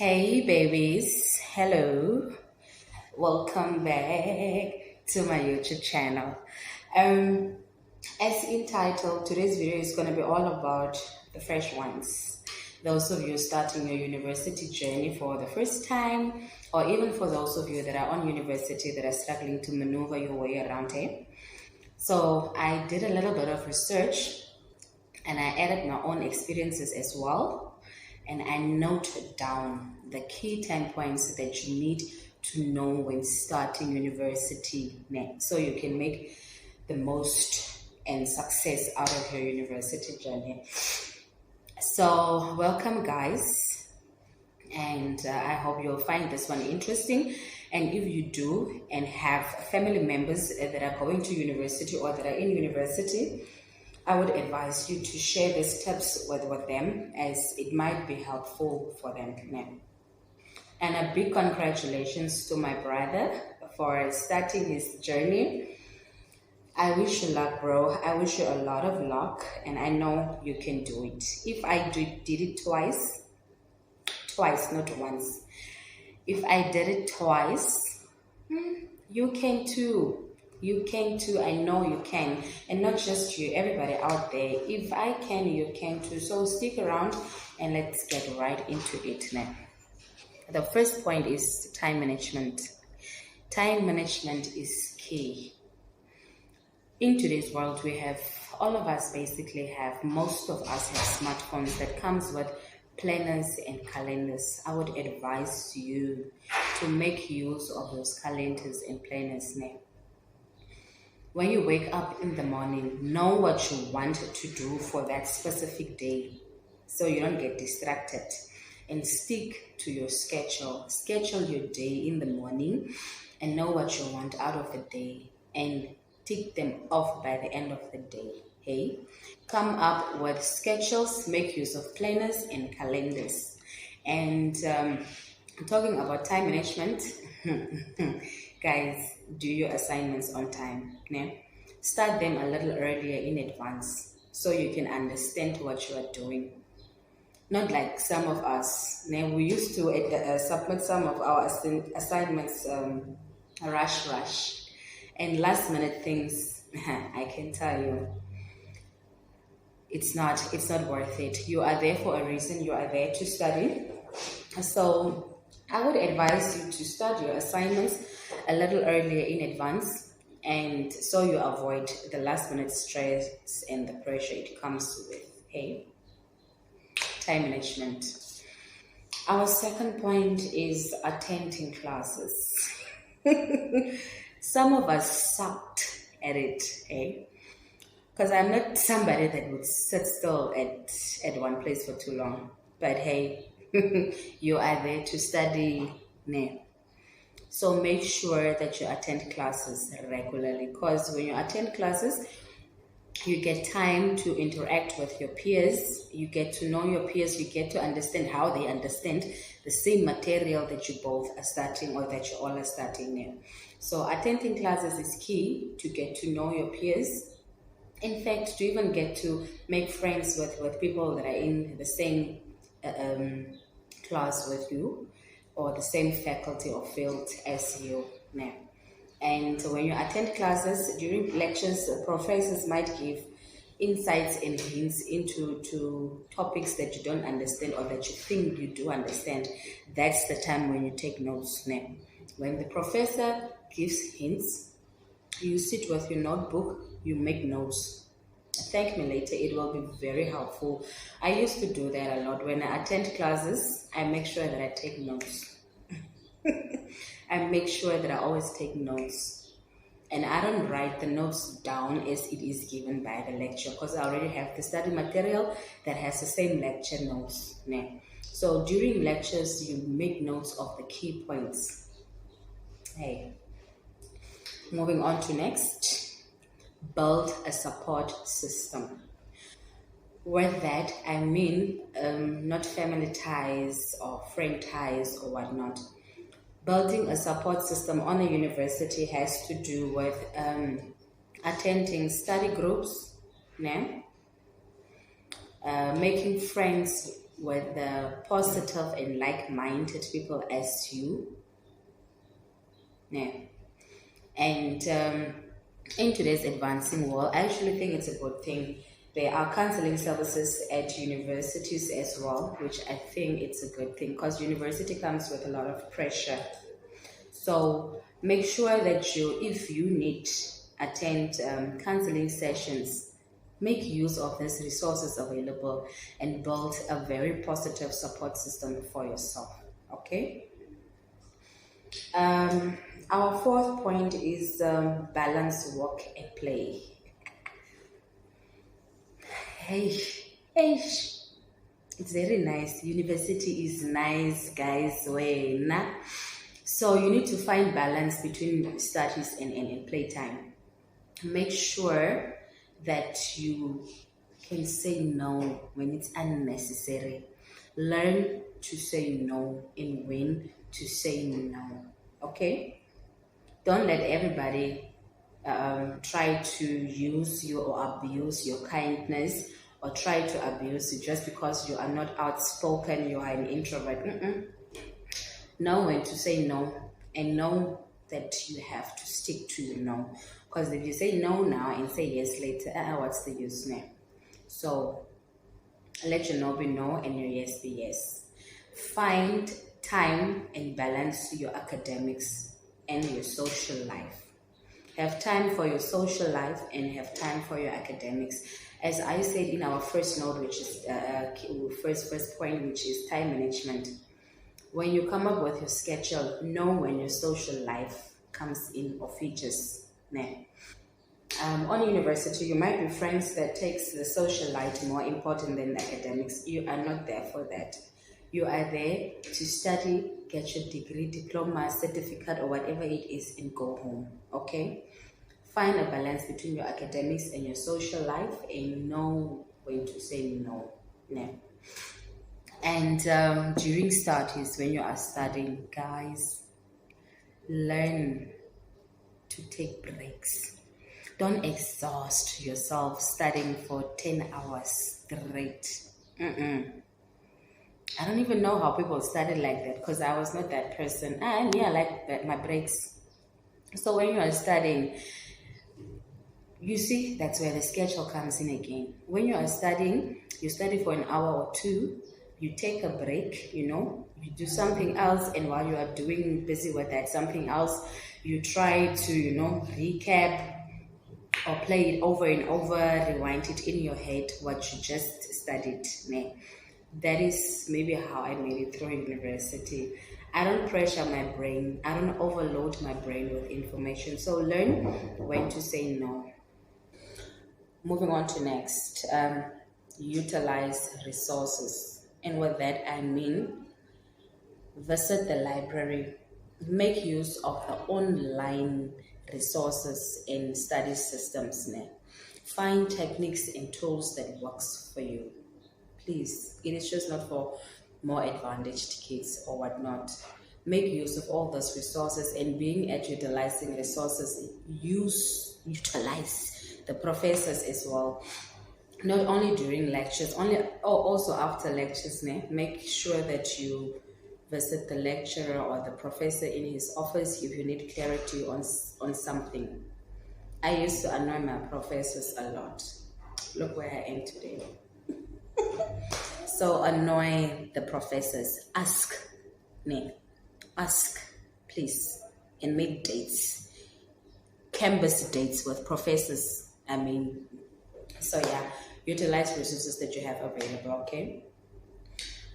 Hey babies, hello, welcome back to my YouTube channel. Um, as entitled, today's video is going to be all about the fresh ones. Those of you starting your university journey for the first time, or even for those of you that are on university that are struggling to maneuver your way around it. So I did a little bit of research and I added my own experiences as well. And I noted down the key 10 points that you need to know when starting university next, so you can make the most and success out of your university journey. So, welcome, guys, and I hope you'll find this one interesting. And if you do and have family members that are going to university or that are in university, I would advise you to share these tips with them, as it might be helpful for them. And a big congratulations to my brother for starting his journey. I wish you luck, bro. I wish you a lot of luck, and I know you can do it. If I did it twice, not once. If I did it twice, you can too. You can too. I know you can. And not just you, everybody out there. If I can, you can too. So stick around and let's get right into it now. The first point is time management. Time management is key. In today's world, all of us basically have, most of us have smartphones that comes with planners and calendars. I would advise you to make use of those calendars and planners now. When you wake up in the morning, know what you want to do for that specific day so you don't get distracted, and stick to your schedule. Schedule your day in the morning and know what you want out of the day and tick them off by the end of the day. Hey, come up with schedules, make use of planners and calendars. And talking about time management, guys, do your assignments on time. Start them a little earlier in advance so you can understand what you are doing. Not like some of us. We used to submit some of our assignments rush. And last minute things, I can tell you, it's not worth it. You are there for a reason. You are there to study. So I would advise you to start your assignments a little earlier in advance, and so you avoid the last minute stress and the pressure it comes with. Okay? Time management. Our second point is attending classes. Some of us sucked at it, eh? Because I'm not somebody that would sit still at one place for too long. But hey, you are there to study. So make sure that you attend classes regularly, because when you attend classes, you get time to interact with your peers, you get to know your peers, you get to understand how they understand the same material that you both are studying or that you all are studying now. So attending classes is key to get to know your peers. In fact, to even get to make friends with people that are in the same class with you, or the same faculty or field as you now. And when you attend classes, during lectures, professors might give insights and hints into topics that you don't understand or that you think you do understand. That's the time when you take notes now. When the professor gives hints, you sit with your notebook, you make notes. Thank me later, it will be very helpful. I used to do that a lot. When I attend classes, I make sure that I take notes. I make sure that I always take notes. And I don't write the notes down as it is given by the lecture, because I already have the study material that has the same lecture notes. So during lectures, you make notes of the key points. Hey, moving on to next. Build a support system. With that, I mean not family ties or friend ties or whatnot. Building a support system on a university has to do with attending study groups, making friends with the positive and like-minded people as you. Yeah. And in today's advancing world, I actually think it's a good thing. There are counseling services at universities as well, which I think it's a good thing because university comes with a lot of pressure. So make sure that you, if you need, attend counseling sessions, make use of these resources available and build a very positive support system for yourself. Okay. Um, our fourth point is balance work and play. Hey, hey, it's very nice. University is nice, guys. When so you need to find balance between studies and playtime. Make sure that you can say no when it's unnecessary. Learn to say no and when to say no. Okay? Don't let everybody try to use you or abuse your kindness or try to abuse you just because you are not outspoken, you are an introvert. Know when to say no and know that you have to stick to your no. Because if you say no now and say yes later, what's the use now? So let your no be no and your yes be yes. Find time and balance your academics and your social life. Have time for your social life and have time for your academics. As I said in our first note, which is first point, which is time management. When you come up with your schedule, know when your social life comes in or features. On university, you might be friends that takes the social life more important than academics. You are not there for that. You are there to study, get your degree, diploma, certificate, or whatever it is, and go home. Okay? Find a balance between your academics and your social life and know when to say no. And during studies, when you are studying, guys, learn to take breaks. Don't exhaust yourself studying for 10 hours straight. I don't even know how people study like that because I was not that person. And yeah, I like that, my breaks. So when you are studying, you see, that's where the schedule comes in again. When you are studying, you study for an hour or two, you take a break, you do something else, and while you are doing busy with that something else, you try to, recap or play it over and over, rewind it in your head what you just studied. That is maybe how I made it through university. I don't pressure my brain, I don't overload my brain with information. So learn when to say no. Moving on to next, utilize resources. And with that, I mean visit the library, make use of the online resources and study systems. Find techniques and tools that works for you. Please, it is just not for more advantaged kids or whatnot. Make use of all those resources, and being at utilizing resources, utilize the professors as well. Not only during lectures, also after lectures. Make sure that you visit the lecturer or the professor in his office if you need clarity on something. I used to annoy my professors a lot. Look where I am today. So annoy the professors. Ask, please, and make dates, campus dates with professors. So yeah, utilize resources that you have available. Okay.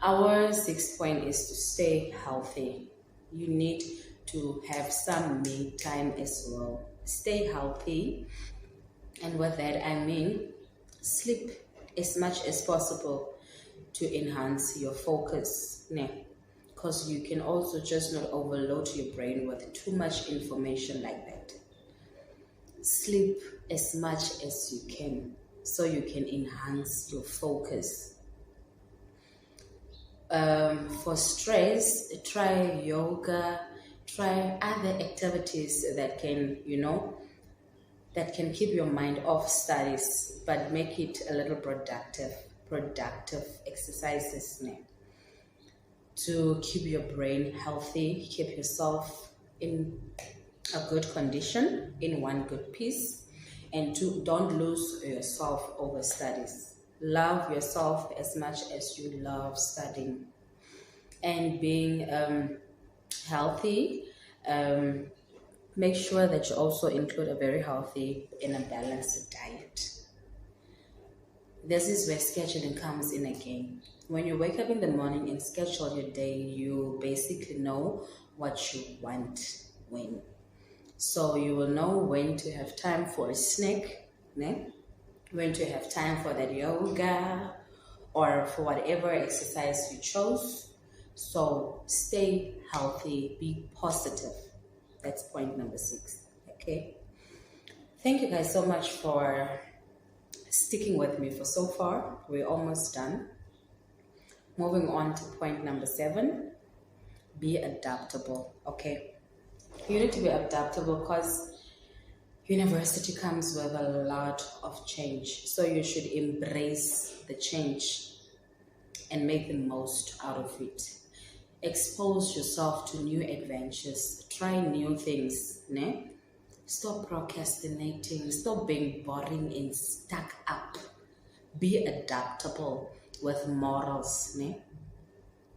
Our sixth point is to stay healthy. You need to have some me time as well. Stay healthy, and with that I mean sleep as much as possible to enhance your focus. Because you can also just not overload your brain with too much information like that. Sleep as much as you can so you can enhance your focus. For stress, try yoga, try other activities that can, that can keep your mind off studies, but make it a little productive. productive exercises to keep your brain healthy, keep yourself in a good condition, in one good piece, and to don't lose yourself over studies. Love yourself as much as you love studying. And being healthy, um, make sure that you also include a very healthy and a balanced diet. This is where scheduling comes in again. When you wake up in the morning and schedule your day, you basically know what you want when. So you will know when to have time for a snack, when to have time for that yoga or for whatever exercise you chose. So stay healthy, be positive. That's point number 6. Okay. Thank you guys so much for sticking with me for so far. We're almost done. Moving on to point number 7, be adaptable. Okay. You need to be adaptable because university comes with a lot of change. So you should embrace the change and make the most out of it. Expose yourself to new adventures. Try new things. Stop procrastinating. Stop being boring and stuck up. Be adaptable with morals.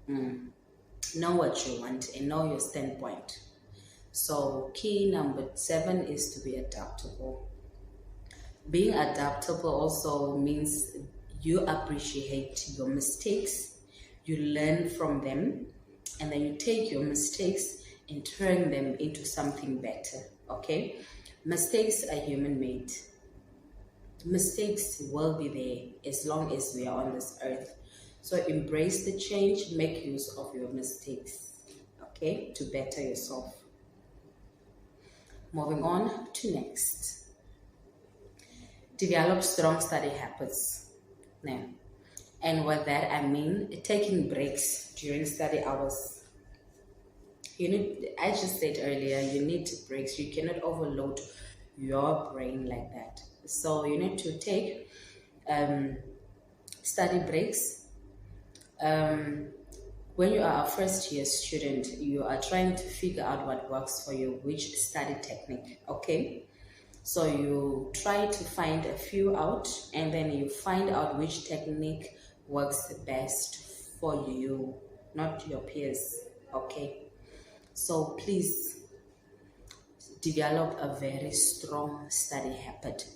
Know what you want and know your standpoint. So key number 7 is to be adaptable. Being adaptable also means you appreciate your mistakes, you learn from them, and then you take your mistakes and turn them into something better. Okay? Mistakes are human made. Mistakes will be there as long as we are on this earth. So embrace the change, make use of your mistakes, okay, to better yourself. Moving on to next. Develop strong study habits. Now, and with that I mean taking breaks during study hours. I just said earlier, you need breaks. You cannot overload your brain like that. So you need to take study breaks. When you are a first year student, you are trying to figure out what works for you, which study technique, okay? So you try to find a few out and then you find out which technique works the best for you, not your peers, okay? So please develop a very strong study habit.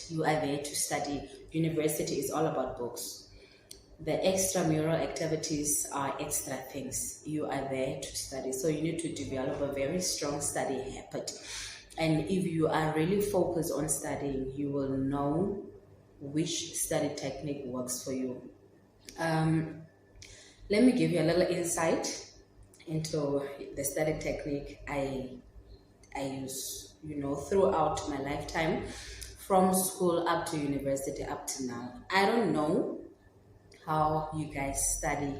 You are there to study. University is all about books. The extramural activities are extra things. You are there to study. So you need to develop a very strong study habit. And if you are really focused on studying, you will know which study technique works for you. Let me give you a little insight into the study technique I use, throughout my lifetime, from school up to university up to now. I don't know how you guys study,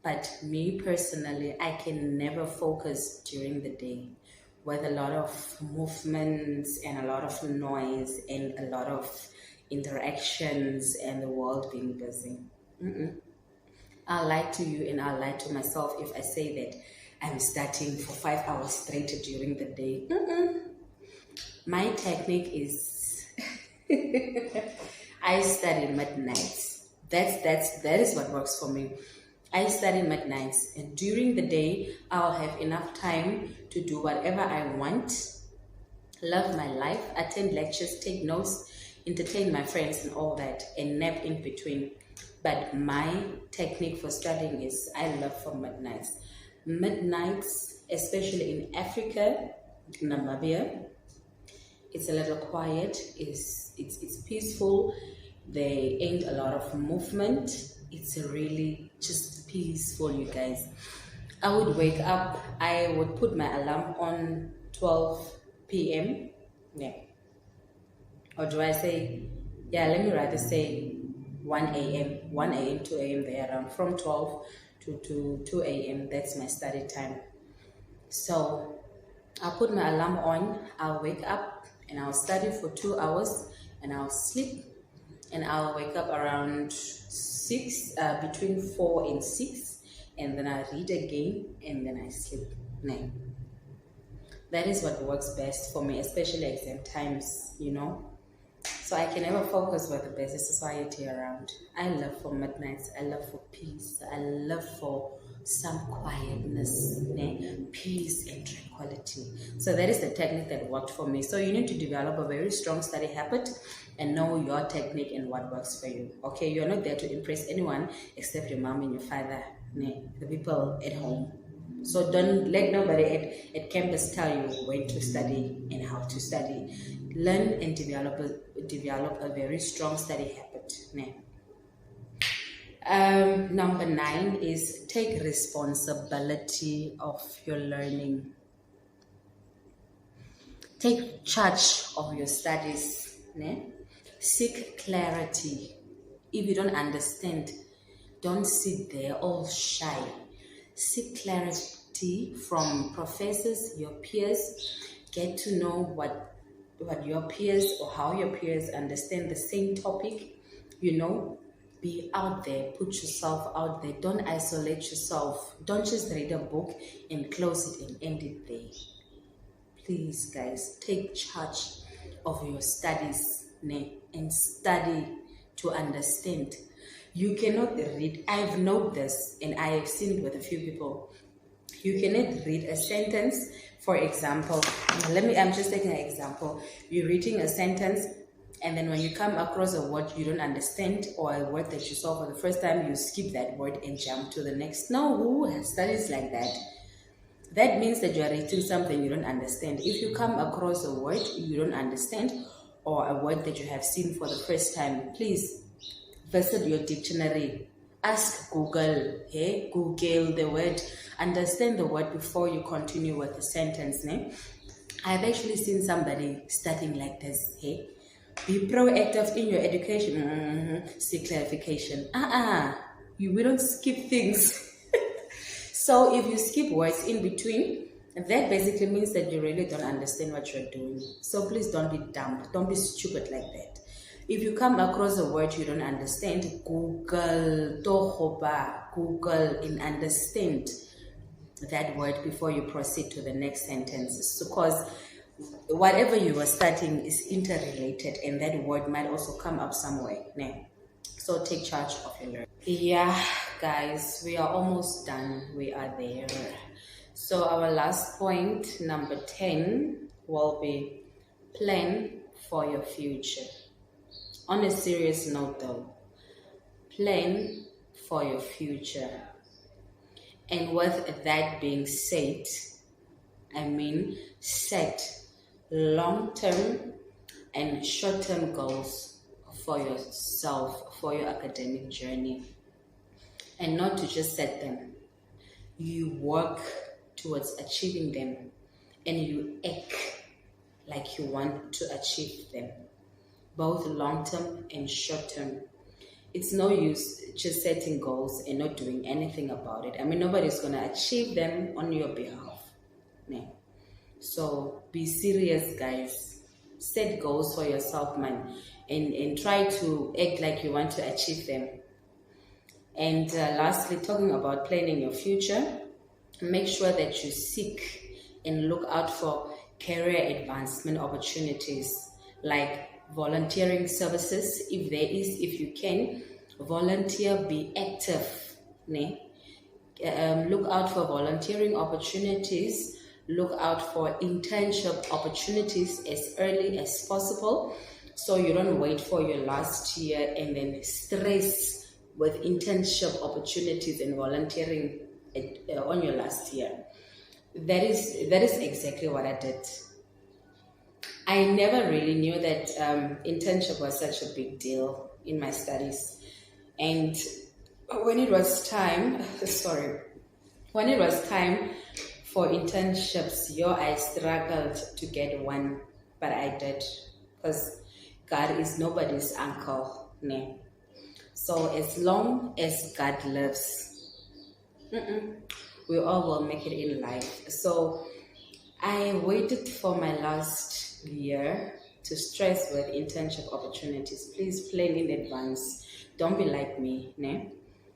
but me personally, I can never focus during the day with a lot of movements and a lot of noise and a lot of interactions and the world being busy. I'll lie to you and I'll lie to myself if I say that I'm studying for 5 hours straight during the day. My technique is I study midnights. That is what works for me. I study midnights, and during the day I'll have enough time to do whatever I want, love my life, attend lectures, take notes, entertain my friends and all that, and nap in between. But my technique for studying is I love for midnights. Midnights, especially in Africa, Namibia, it's a little quiet, it's peaceful. There ain't a lot of movement. It's really just peaceful, you guys. I would wake up, I would put my alarm on 12 p.m. Or do I say, let me rather say 1 a.m., 1 a.m., 2 a.m. there around, from 12 to 2 a.m. That's my study time. So I'll put my alarm on, I'll wake up and I'll study for 2 hours and I'll sleep. and I'll wake up around 6, between 4 and 6, and then I read again, and then I sleep. Nah. That is what works best for me, especially exam times. So I can never focus with the busy society around. I love for midnights, I love for peace, I love for some quietness, peace and tranquility. So that is the technique that worked for me. So you need to develop a very strong study habit and know your technique and what works for you. Okay, you're not there to impress anyone except your mom and your father, the people at home. So don't let nobody at campus tell you when to study and how to study. Learn and develop a very strong study habit. Number 9 is take responsibility of your learning. Take charge of your studies. Seek clarity. If you don't understand, don't sit there all shy. Seek clarity from professors, your peers. Get to know what your peers or how your peers understand the same topic. Be out there, put yourself out there. Don't isolate yourself. Don't just read a book and close it and end it there. Please, guys, take charge of your studies and study to understand. You cannot read. I've known this and I have seen it with a few people. You cannot read a sentence. For example, I'm just taking an example. You're reading a sentence, and then when you come across a word you don't understand or a word that you saw for the first time, you skip that word and jump to the next. No, who has studies like that? That means that you are reading something you don't understand. If you come across a word you don't understand or a word that you have seen for the first time, please visit your dictionary. Ask Google, Google the word. Understand the word before you continue with the sentence. I've actually seen somebody starting like this. Be proactive in your education. Seek clarification. We don't skip things. So if you skip words in between, that basically means that you really don't understand what you're doing. So please don't be dumb. Don't be stupid like that. If you come across a word you don't understand, Google, Google and understand that word before you proceed to the next sentence. Because whatever you are studying is interrelated and that word might also come up somewhere. So take charge of your learning. Yeah, guys, we are almost done. We are there. So our last point, number 10, will be plan for your future. On a serious note though, plan for your future. And with that being said, set long-term and short-term goals for yourself, for your academic journey. And not to just set them. You work towards achieving them and you act like you want to achieve them, both long-term and short-term. It's no use just setting goals and not doing anything about it. Nobody's going to achieve them on your behalf. So be serious, guys. Set goals for yourself, man, and try to act like you want to achieve them. And lastly, talking about planning your future, make sure that you seek and look out for career advancement opportunities like volunteering services. If you can, volunteer, be active. Look out for volunteering opportunities. Look out for internship opportunities as early as possible, so you don't wait for your last year and then stress with internship opportunities and volunteering on your last year. That is exactly what I did. I never really knew that internship was such a big deal in my studies. And when it was time for internships, I struggled to get one, but I did, because God is nobody's uncle. So as long as God lives, we all will make it in life. So I waited for my last year to stress with internship opportunities, please plan in advance. Don't be like me, ne?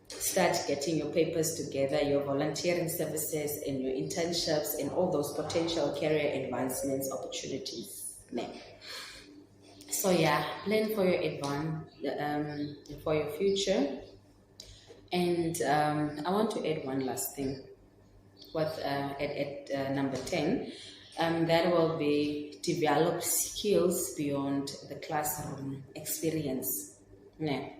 Start getting your papers together, your volunteering services, and your internships, and all those potential career advancements opportunities. Ne? So yeah, plan for your for your future. And I want to add one last thing. At number 10, that will be develop skills beyond the classroom experience. Now,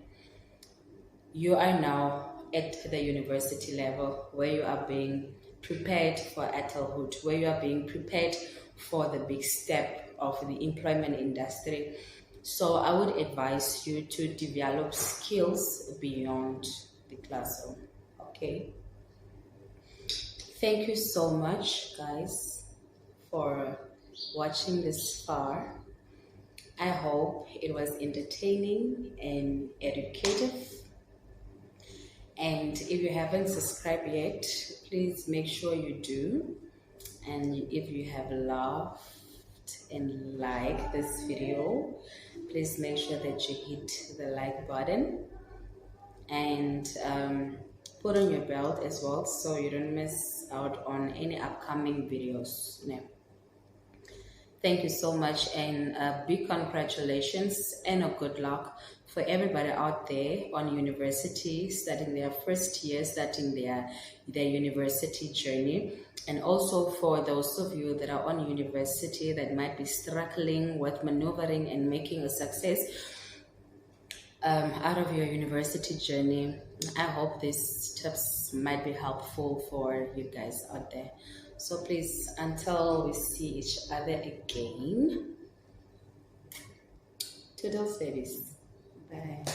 you are now at the university level where you are being prepared for adulthood, where you are being prepared for the big step of the employment industry. So I would advise you to develop skills beyond the classroom. Okay. Thank you so much, guys, for watching this far. I hope it was entertaining and educative. And if you haven't subscribed yet, please make sure you do. And if you have loved and liked this video, please make sure that you hit the like button and put on your belt as well so you don't miss out on any upcoming videos. Yeah. Thank you so much, and big congratulations and a good luck for everybody out there on university, starting their first year, starting their university journey. And also for those of you that are on university that might be struggling with maneuvering and making a success out of your university journey. I hope these tips might be helpful for you guys out there. So please, until we see each other again, toodles babies. Bye.